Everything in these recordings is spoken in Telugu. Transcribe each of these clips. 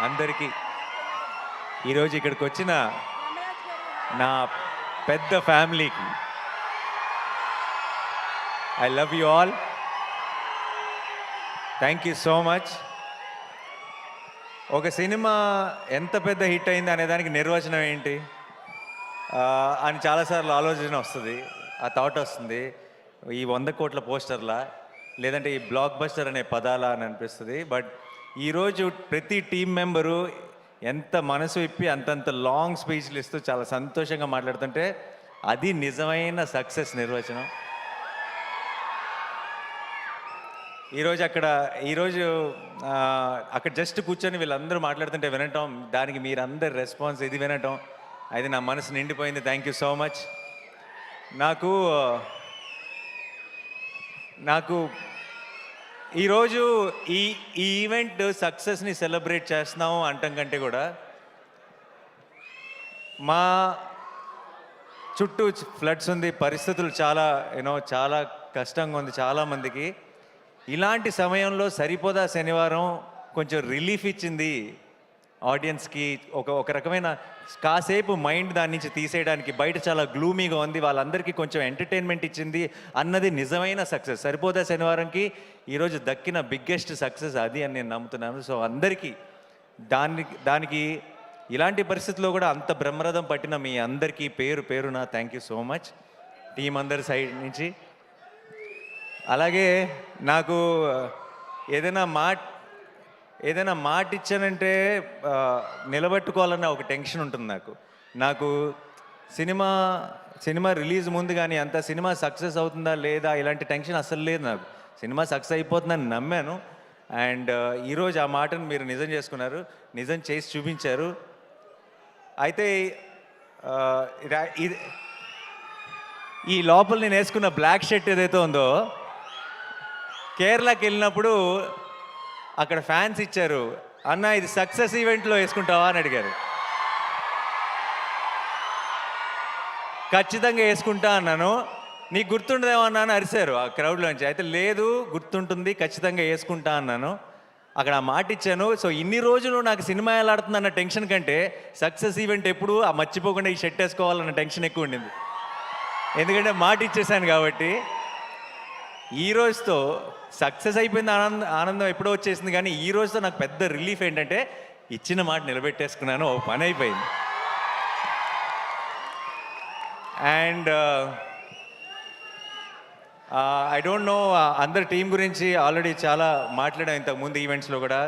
అందరికీ ఈరోజు ఇక్కడికి వచ్చిన నా పెద్ద ఫ్యామిలీకి I love you all. Thank you so much. ఒక సినిమా ఎంత పెద్ద హిట్ అయింది అనే దానికి నిర్వచనం ఏంటి అని చాలాసార్లు ఆలోచన వస్తుంది, ఆ థాట్ వస్తుంది. ఈ 100 కోట్ల పోస్టర్లా లేదంటే ఈ బ్లాక్ బస్టర్ అనే పదాలా అని అనిపిస్తుంది. బట్ ఈరోజు ప్రతి టీం మెంబరు ఎంత మనసు ఇప్పి అంతంత లాంగ్ స్పీచ్లు ఇస్తూ చాలా సంతోషంగా మాట్లాడుతుంటే అది నిజమైన సక్సెస్ నిర్వచనం. ఈరోజు అక్కడ జస్ట్ కూర్చొని వీళ్ళందరూ మాట్లాడుతుంటే వినటం, దానికి మీరందరు రెస్పాన్స్ ఇది వినటం, అది నా మనసు నిండిపోయింది. Thank you so much. నాకు ఈరోజు ఈ ఈవెంట్ సక్సెస్ని సెలబ్రేట్ చేస్తున్నాము అంటం కంటే కూడా మా చుట్టూ ఫ్లడ్స్ ఉంది, పరిస్థితులు చాలా చాలా కష్టంగా ఉంది చాలామందికి. ఇలాంటి సమయంలో సరిపోదా శనివారం కొంచెం రిలీఫ్ ఇచ్చింది ఆడియన్స్కి. ఒక రకమైన కాసేపు మైండ్ దాని నుంచి తీసేయడానికి. బయట చాలా గ్లూమీగా ఉంది, వాళ్ళందరికీ కొంచెం ఎంటర్టైన్మెంట్ ఇచ్చింది అన్నది నిజమైన సక్సెస్. సరిపోదా శనివారంకి ఈరోజు దక్కిన బిగ్గెస్ట్ సక్సెస్ అది అని నేను నమ్ముతున్నాను. సో అందరికీ దానికి ఇలాంటి పరిస్థితుల్లో కూడా అంత బ్రహ్మరథం పట్టిన మీ అందరికీ పేరున thank you so much team అందరి సైడ్ నుంచి. అలాగే నాకు ఏదైనా మాట ఇచ్చానంటే నిలబెట్టుకోవాలన్న ఒక టెన్షన్ ఉంటుంది నాకు సినిమా రిలీజ్ ముందు కానీ అంత సినిమా సక్సెస్ అవుతుందా లేదా ఇలాంటి టెన్షన్ అసలు లేదు నాకు. సినిమా సక్సెస్ అయిపోతుందని నమ్మాను. అండ్ ఈరోజు ఆ మాటను మీరు నిజం చేసుకున్నారు, నిజం చేసి చూపించారు. అయితే ఈ లోపల నేను వేసుకున్న బ్లాక్ షర్ట్ ఏదైతే ఉందో, కేరళకి వెళ్ళినప్పుడు అక్కడ ఫ్యాన్స్ ఇచ్చారు, అన్న ఇది సక్సెస్ ఈవెంట్లో వేసుకుంటావా అని అడిగారు. ఖచ్చితంగా వేసుకుంటా అన్నాను. నీకు గుర్తుండదేమో అన్నాను, అరిశారు ఆ క్రౌడ్లోంచి. అయితే లేదు గుర్తుంటుంది, ఖచ్చితంగా వేసుకుంటా అన్నాను. అక్కడ ఆ మాట ఇచ్చాను. సో ఇన్ని రోజులు నాకు సినిమా ఎలా ఆడుతుంది అన్న టెన్షన్ కంటే సక్సెస్ ఈవెంట్ ఎప్పుడు ఆ మర్చిపోకుండా ఈ షర్ట్ వేసుకోవాలన్న టెన్షన్ ఎక్కువ ఉండింది. ఎందుకంటే మాట ఇచ్చేసాను కాబట్టి. ఈ రోజుతో సక్సెస్ అయిపోయింది, ఆనందం ఎప్పుడో వచ్చేసింది. కానీ ఈ రోజుతో నాకు పెద్ద రిలీఫ్ ఏంటంటే ఇచ్చిన మాట నిలబెట్టేసుకున్నాను, ఓ పని అయిపోయింది. అండ్ ఐ డోంట్ నో, అందరి టీం గురించి ఆల్రెడీ చాలా మాట్లాడాం ఇంతకుముందు ఈవెంట్స్లో కూడా.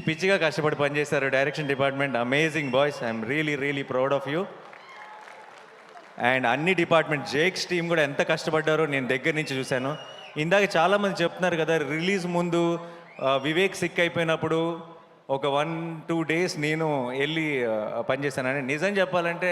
పిచ్చిగా కష్టపడి పనిచేశారు direction department. Amazing boys, I'm really proud of you. And అన్ని డిపార్ట్మెంట్, జేక్స్ టీం కూడా ఎంత కష్టపడ్డారో నేను దగ్గర నుంచి చూశాను. ఇందాక చాలామంది చెప్తున్నారు కదా, రిలీజ్ ముందు వివేక్ సిక్ అయిపోయినప్పుడు ఒక 1-2 డేస్ నేను వెళ్ళి పనిచేశానని. నిజం చెప్పాలంటే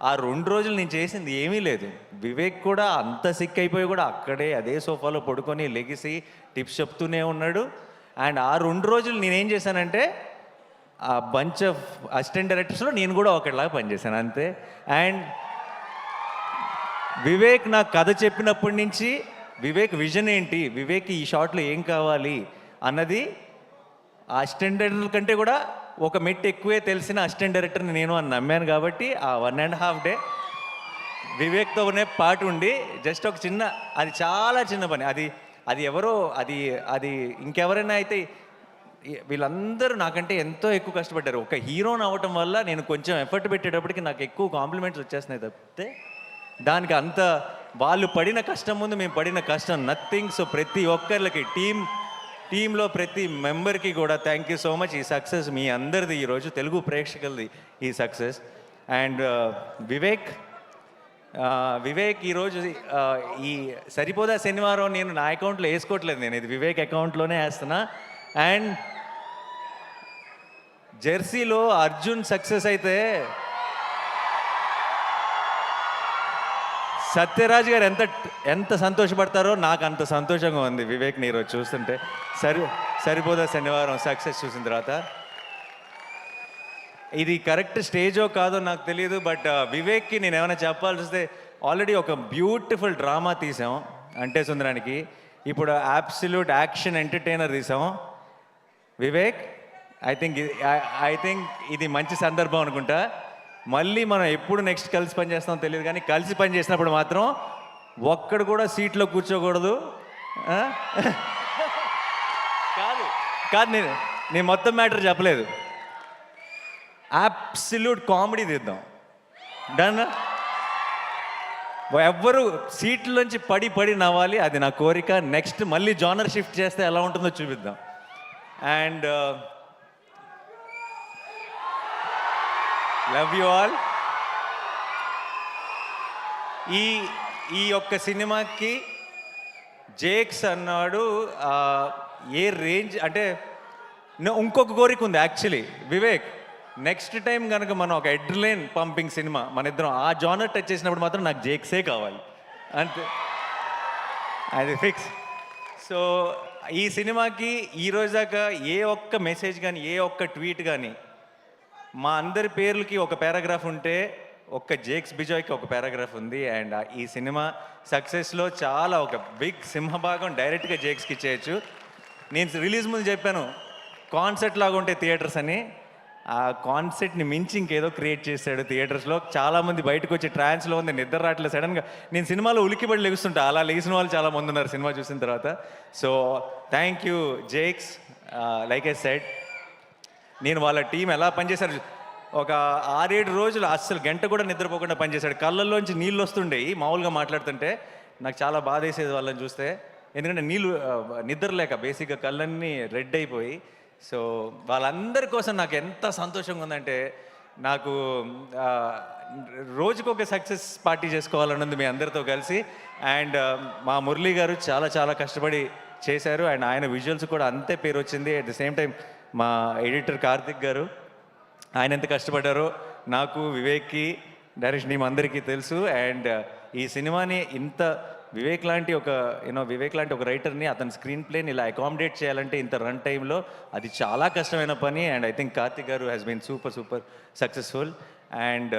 ఆ 2 రోజులు నేను చేసింది ఏమీ లేదు. వివేక్ కూడా అంత సిక్ అయిపోయి కూడా అక్కడే అదే సోఫాలో పడుకొని లెగిసి టిప్స్ చెప్తూనే ఉన్నాడు. అండ్ ఆ 2 రోజులు నేనేం చేశానంటే ఆ బంచ్ ఆఫ్ అసిస్టెంట్ డైరెక్టర్స్లో నేను కూడా ఒకటిలాగా పనిచేశాను అంతే. అండ్ వివేక్ నాకు కథ చెప్పినప్పటి నుంచి వివేక్ విజన్ ఏంటి, వివేక్ ఈ షాట్లో ఏం కావాలి అన్నది ఆ అసిస్టెంట్ డైరెక్టర్ కంటే కూడా ఒక మెట్టు ఎక్కువే తెలిసిన అసిస్టెంట్ డైరెక్టర్ని నేను అని నమ్మాను. కాబట్టి ఆ 1.5 డే వివేక్తోనే పాటు ఉండి జస్ట్ ఒక చిన్న, అది చాలా చిన్న పని, అది ఎవరో అది ఇంకెవరైనా అయితే వీళ్ళందరూ నాకంటే ఎంతో ఎక్కువ కష్టపడ్డారు. ఒక హీరోని అవ్వటం వల్ల నేను కొంచెం ఎఫర్ట్ పెట్టేటప్పటికి నాకు ఎక్కువ కాంప్లిమెంట్స్ వచ్చేస్తున్నాయి తప్పితే దానికి అంత వాళ్ళు పడిన కష్టం ముందు మేము పడిన కష్టం నథింగ్. సో ప్రతి ఒక్కరికి టీంలో ప్రతి మెంబర్కి కూడా థ్యాంక్ యూ సో మచ్. ఈ సక్సెస్ మీ అందరిది, ఈరోజు తెలుగు ప్రేక్షకులది ఈ సక్సెస్. అండ్ వివేక్ ఈరోజు ఈ సరిపోదా శనివారం నేను నా అకౌంట్లో వేసుకోవట్లేదు, నేను ఇది వివేక్ అకౌంట్లోనే వేస్తున్నా. అండ్ జెర్సీలో అర్జున్ సక్సెస్ అయితే సత్యరాజ్ గారు ఎంత సంతోషపడతారో నాకు అంత సంతోషంగా ఉంది వివేక్ని ఈరోజు చూస్తుంటే. సరిపోదా శనివారం సక్సెస్ చూసిన తర్వాత. ఇది కరెక్ట్ స్టేజో కాదో నాకు తెలియదు, బట్ వివేక్కి నేను ఏమైనా చెప్పాల్సి వస్తే ఆల్రెడీ ఒక బ్యూటిఫుల్ డ్రామా తీసాం అంటే సుందరానికి. ఇప్పుడు అబ్సల్యూట్ యాక్షన్ ఎంటర్టైనర్ తీసాం. వివేక్ ఐ థింక్ ఇది మంచి సందర్భం అనుకుంటా. మళ్ళీ మనం ఎప్పుడు నెక్స్ట్ కలిసి పని చేస్తామో తెలియదు, కానీ కలిసి పని చేసినప్పుడు మాత్రం ఒక్కడు కూడా సీట్లో కూర్చోకూడదు. ఆ? కాదు కాదు నేను మొత్తం మ్యాటర్ చెప్పలేదు. అబ్సల్యూట్ కామెడీ తీద్దాం. డన్. ఎవ్వరు సీట్లోంచి పడి పడి నవ్వాలి, అది నా కోరిక. నెక్స్ట్ మళ్ళీ జానర్ షిఫ్ట్ చేస్తే ఎలా ఉంటుందో చూపిద్దాం. And love you all. ఈ ఒక్క సినిమాకి జేక్స్ అన్నాడు ఏ రేంజ్ అంటే, ఇంకొక కోరిక ఉంది యాక్చువల్లీ వివేక్. నెక్స్ట్ టైం కనుక మనం ఒక ఎడ్రిలైన్ పంపింగ్ సినిమా మన ఇద్దరం ఆ జానర్ టచ్ చేసినప్పుడు మాత్రం నాకు జేక్సే కావాలి అంతే, అది ఫిక్స్. సో ఈ సినిమాకి ఈరోజు దాకా ఏ ఒక్క మెసేజ్ కానీ ఏ ఒక్క ట్వీట్ కానీ, మా అందరి పేర్లకి ఒక పారాగ్రాఫ్ ఉంటే ఒక్క జేక్స్ బిజాయ్కి ఒక పారాగ్రాఫ్ ఉంది. అండ్ ఈ సినిమా సక్సెస్లో చాలా ఒక బిగ్ సింహభాగం డైరెక్ట్గా జేక్స్కి ఇచ్చేయచ్చు. నేను రిలీజ్ ముందు చెప్పాను కాన్సెప్ట్ లాగా ఉంటే థియేటర్స్ అని. ఆ కాన్సెప్ట్ని మించి ఇంకేదో క్రియేట్ చేశాడు థియేటర్స్లో. చాలామంది బయటకు వచ్చి ట్రాన్స్లో ఉంది, నిద్ర రావట్లేదు. సడన్గా నేను సినిమాలో ఉలికిపడి లెగుస్తుంటా, అలా లెగిసిన వాళ్ళు చాలా మంది ఉన్నారు సినిమా చూసిన తర్వాత. So thank you Jakes. Like I said, నేను వాళ్ళ టీం ఎలా పనిచేశారు, ఒక 6-7 రోజులు అస్సలు గంట కూడా నిద్రపోకుండా పనిచేశాడు. కళ్ళల్లోంచి నీళ్ళు వస్తుండేవి మామూలుగా మాట్లాడుతుంటే. నాకు చాలా బాధ వేసేది వాళ్ళని చూస్తే, ఎందుకంటే నిద్ర లేక బేసిక్గా కళ్ళన్నీ రెడ్ అయిపోయి. సో వాళ్ళందరి కోసం నాకు ఎంత సంతోషంగా ఉందంటే, నాకు రోజుకొక సక్సెస్ పార్టీ చేసుకోవాలన్నది మీ అందరితో కలిసి. అండ్ మా మురళీ గారు చాలా చాలా కష్టపడి చేశారు, అండ్ ఆయన విజువల్స్ కూడా అంతే పేరు వచ్చింది. అట్ ద సేమ్ టైం మా ఎడిటర్ కార్తిక్ గారు, ఆయన ఎంత కష్టపడ్డారో నాకు, వివేక్కి, డైరెక్షన్ టీం అందరికీ తెలుసు. అండ్ ఈ సినిమాని ఇంత వివేక్ లాంటి ఒక రైటర్ని అతని స్క్రీన్ ప్లేని ఇలా అకామిడేట్ చేయాలంటే ఇంత రన్ టైంలో అది చాలా కష్టమైన పని. అండ్ ఐ థింక్ కార్తిక్ గారు has been super successful. And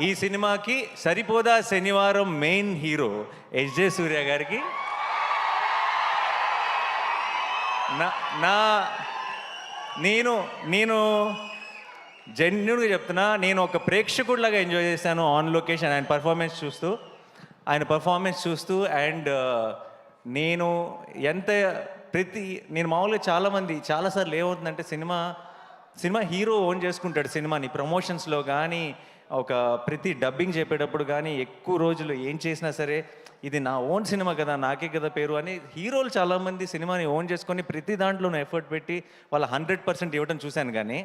ఈ సినిమాకి సరిపోదా శనివారం మెయిన్ హీరో ఎస్జే సూర్య గారికి నేను జెన్యున్గా చెప్తున్నా, నేను ఒక ప్రేక్షకుడిలాగా ఎంజాయ్ చేశాను ఆన్ లొకేషన్ ఆయన పర్ఫార్మెన్స్ చూస్తూ. అండ్ నేను మామూలుగా చాలాసార్లు ఏమవుతుందంటే, సినిమా హీరో ఓన్ చేసుకుంటాడు సినిమాని. ప్రమోషన్స్లో కానీ ప్రతి డబ్బింగ్ చెప్పేటప్పుడు కానీ ఎక్కువ రోజులు ఏం చేసినా సరే ఇది నా ఓన్ సినిమా కదా, నాకే కదా పేరు అని హీరోలు చాలామంది సినిమాని ఓన్ చేసుకొని ప్రతి దాంట్లోనూ ఎఫర్ట్ పెట్టి వాళ్ళ 100% ఇవ్వడం చూశాను. కానీ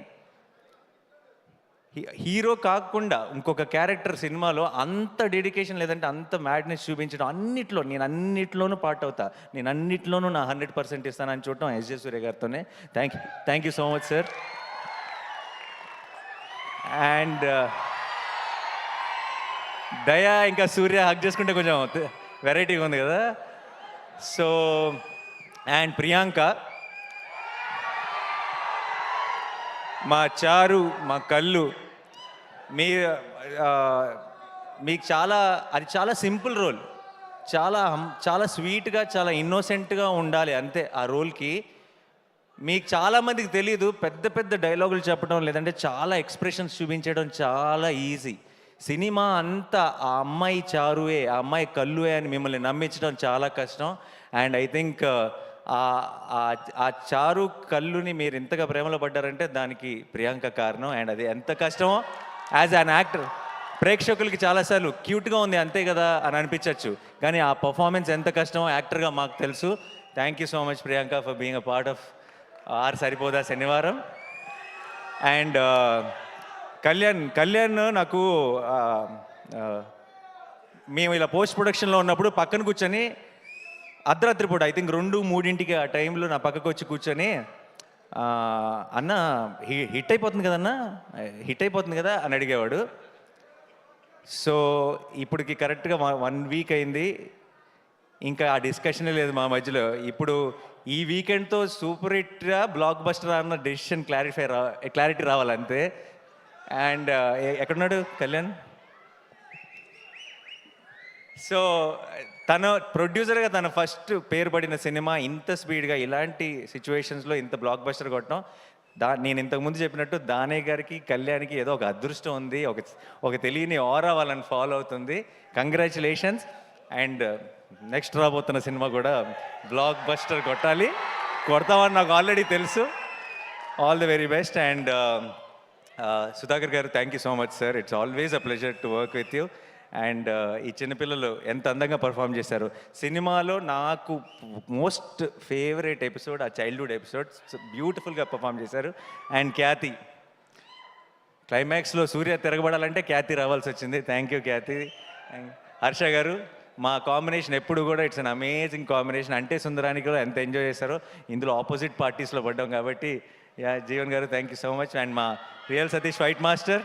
హీరో కాకుండా ఇంకొక క్యారెక్టర్ సినిమాలో అంత డెడికేషన్ లేదంటే అంత మ్యాడ్నెస్ చూపించడం, నేను అన్నిట్లోనూ పార్ట్ అవుతా, నేను అన్నిట్లోనూ నా 100% ఇస్తానని చూడటం ఎస్జే సూర్య గారితోనే. Thank you so much sir. And Daya ఇంకా సూర్య హక్ చేసుకుంటే కొంచెం వెరైటీగా ఉంది కదా. సో అండ్ ప్రియాంక, మా చారు, మా కళ్ళు, మీకు చాలా సింపుల్ రోల్, చాలా స్వీట్గా, చాలా ఇన్నోసెంట్గా ఉండాలి అంతే ఆ రోల్కి. మీకు చాలామందికి తెలీదు, పెద్ద పెద్ద డైలాగులు చెప్పడం లేదంటే చాలా ఎక్స్ప్రెషన్స్ చూపించడం చాలా ఈజీ. సినిమా అంతా ఆ అమ్మాయి చారువే, ఆ అమ్మాయి కళ్ళువే అని మిమ్మల్ని నమ్మించడం చాలా కష్టం. అండ్ ఐ థింక్ ఆ చారు కళ్ళుని మీరు ఎంతగా ప్రేమలో పడ్డారంటే దానికి ప్రియాంక కారణం. అండ్ అది ఎంత కష్టమో యాజ్ అన్ యాక్టర్ ప్రేక్షకులకి చాలాసార్లు క్యూట్గా ఉంది అంతే కదా అని అనిపించవచ్చు, కానీ ఆ పర్ఫార్మెన్స్ ఎంత కష్టమో యాక్టర్గా మాకు తెలుసు. Thank you so much Priyanka for being a part of our Saripodhaa Sanivaaram. And Kalyan నాకు మేము ఇలా పోస్ట్ ప్రొడక్షన్లో ఉన్నప్పుడు పక్కన కూర్చొని అర్ధరాత్రి పూట ఐ థింక్ 2-3 ఆ టైంలో నా పక్కకు వచ్చి కూర్చొని, అన్న హిట్ అయిపోతుంది కదా అని అడిగేవాడు. సో ఇప్పటికి కరెక్ట్గా 1 వీక్ అయింది, ఇంకా ఆ డిస్కషనే లేదు మా మధ్యలో. ఇప్పుడు ఈ వీకెండ్తో సూపర్ హిట్గా బ్లాక్ బస్టర్ అన్న డెసిషన్ క్లారిటీ రావాలంతే. అండ్ ఎక్కడున్నాడు కళ్యాణ్? సో తన ప్రొడ్యూసర్గా తన ఫస్ట్ పేరు పడిన సినిమా ఇంత స్పీడ్గా ఇలాంటి సిచ్యువేషన్స్లో ఇంత బ్లాక్ బస్టర్ కొట్టడం నేను ఇంతకుముందు చెప్పినట్టు దానే గారికి కళ్యాణ్కి ఏదో ఒక అదృష్టం ఉంది, ఒక తెలియని ఆరా వాళ్ళని ఫాలో అవుతుంది. కంగ్రాచులేషన్స్. అండ్ నెక్స్ట్ రాబోతున్న సినిమా కూడా బ్లాక్ బస్టర్ కొడతామని నాకు ఆల్రెడీ తెలుసు. All the very best. And Sudhakar garu, thank you so much sir. It's always a pleasure to work with you. And ఈ చిన్నపిల్లలు ఎంత అందంగా పర్ఫామ్ చేశారు. సినిమాలో నాకు మోస్ట్ ఫేవరెట్ ఎపిసోడ్ ఆ చైల్డ్హుడ్ ఎపిసోడ్. బ్యూటిఫుల్గా పర్ఫామ్ చేశారు. అండ్ ఖ్యాతి, క్లైమాక్స్లో సూర్య తిరగబడాలంటే ఖ్యాతి రావాల్సి వచ్చింది. థ్యాంక్ యూ ఖ్యాతి. హర్ష గారు, మా కాంబినేషన్ ఎప్పుడు కూడా ఇట్స్ అన్ అమేజింగ్ కాంబినేషన్. అంటే సుందరానికి కూడా ఎంత ఎంజాయ్ చేశారో, ఇందులో ఆపోజిట్ పార్టీస్లో పడ్డాం కాబట్టి. యా జీవన్ గారు, thank you so much. And మా రియల్ సతీష్ ఫైట్ మాస్టర్,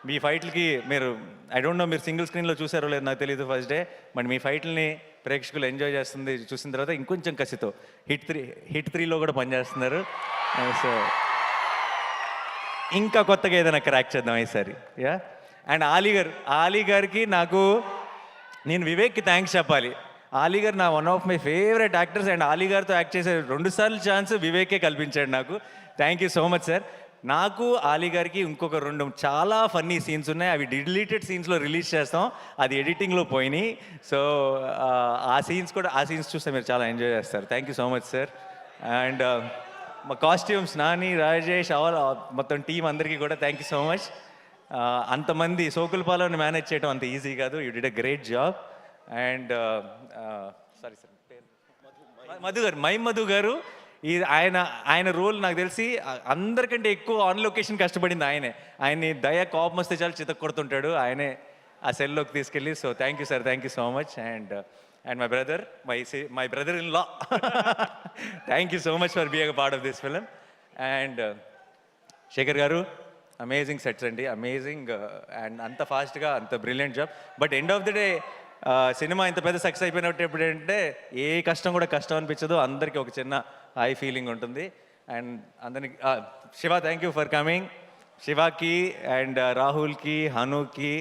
మీ ఫైట్లకి మీరు ఐ డోంట్ నో మీరు సింగిల్ స్క్రీన్లో చూసారో లేదు నాకు తెలియదు ఫస్ట్ డే, బట్ మీ ఫైట్లని ప్రేక్షకులు ఎంజాయ్ చేస్తుంది చూసిన తర్వాత ఇంకొంచెం కసితో హిట్ 3లో కూడా పనిచేస్తున్నారు. సో ఇంకా కొత్తగా ఏదైనా క్రాక్ చేద్దాం ఈసారి. యా. అండ్ ఆలీ గారికి నేను వివేక్కి థ్యాంక్స్ చెప్పాలి. ఆలీ గారు నా one of my favourite actors. And Ali గారితో యాక్ట్ చేసే 2 సార్లు ఛాన్స్ వివేకే కల్పించాడు నాకు. Thank you so much sir. నాకు ఆలీ గారికి ఇంకొక 2 చాలా ఫన్నీ సీన్స్ ఉన్నాయి. అవి డిలీటెడ్ సీన్స్లో రిలీజ్ చేస్తాం, అది ఎడిటింగ్లో పోయినాయి. సో ఆ సీన్స్ చూస్తే మీరు చాలా ఎంజాయ్ చేస్తారు. Thank you so much sir. And మా కాస్ట్యూమ్స్ నాని, రాజేష్, మొత్తం టీం అందరికీ కూడా థ్యాంక్ యూ సో మచ్. అంతమంది సోకులపాలను మేనేజ్ చేయడం అంత ఈజీ కాదు. You did a great job. And sorry sir, Madhu గారు ఆయన రోల్ నాకు తెలిసి అందరికంటే ఎక్కువ ఆన్ లొకేషన్ కష్టపడింది ఆయన్ని దయ కోపం వస్తే చాలు చితక్ కొడుతుంటాడు ఆయనే ఆ సెల్లోకి తీసుకెళ్ళి. So thank you sir, thank you so much. And my brother in law, thank you so much for being a part of this film. And Shekhar గారు, అమేజింగ్ సెట్స్ అండి, అమేజింగ్. అండ్ అంత ఫాస్ట్గా అంత brilliant job. But end of the day సినిమా ఇంత పెద్ద సక్సెస్ అయిపోయినట్టు ఎప్పుడంటే ఏ కష్టం కూడా కష్టం అనిపించదు, అందరికీ ఒక చిన్న హై ఫీలింగ్ ఉంటుంది. అండ్ అందరికి Shiva, thank you for coming. శివాకి అండ్ రాహుల్కి, హనుకి,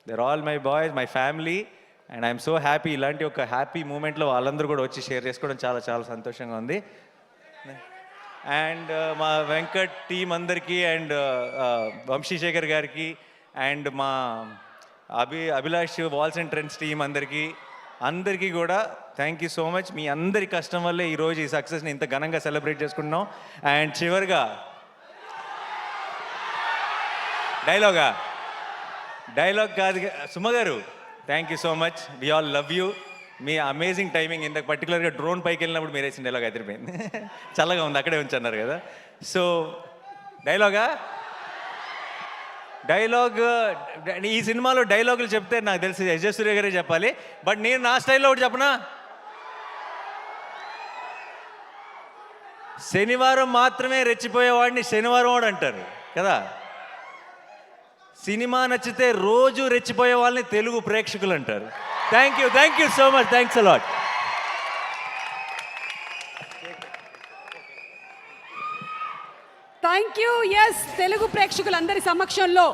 the all my boys, my family. And I'm so happy. ఇలాంటి ఒక హ్యాపీ మూమెంట్లో వాళ్ళందరూ కూడా వచ్చి షేర్ చేసుకోవడం చాలా చాలా సంతోషంగా ఉంది. అండ్ మా వెంకట్ టీం అందరికీ, అండ్ వంశీశేఖర్ గారికి, అండ్ మా Abhilash walls and trends team అందరికీ కూడా థ్యాంక్ యూ సో మచ్. మీ అందరి కష్టం వల్లే ఈరోజు ఈ సక్సెస్ని ఇంత ఘనంగా సెలబ్రేట్ చేసుకుంటున్నాం. అండ్ చివరిగా డైలాగ్ కాదు సుమ గారు, thank you so much. We all love you. మీ అమేజింగ్ టైమింగ్. ఇంత పర్టికులర్గా డ్రోన్ పైకి వెళ్ళినప్పుడు మీరు వేసిన డైలాగ్ అదిరిపోయింది. చల్లగా ఉంది, అక్కడే ఉంచన్నారు కదా. సో డైలాగ్ ఈ సినిమాలో డైలాగులు చెప్తే నాకు తెలిసి ఎస్ జే సూర్య గారే చెప్పాలి. బట్ నేను నా స్టైల్లో ఒకటి చెప్పనా, శనివారం మాత్రమే రెచ్చిపోయేవాడిని శనివారం వాడు అంటారు కదా. సినిమా నచ్చితే రోజు రెచ్చిపోయే వాళ్ళని తెలుగు ప్రేక్షకులు అంటారు. Thank you so much. Thanks a lot. Thank you. Yes, Telugu ప్రేక్షకులందరి సమక్షంలో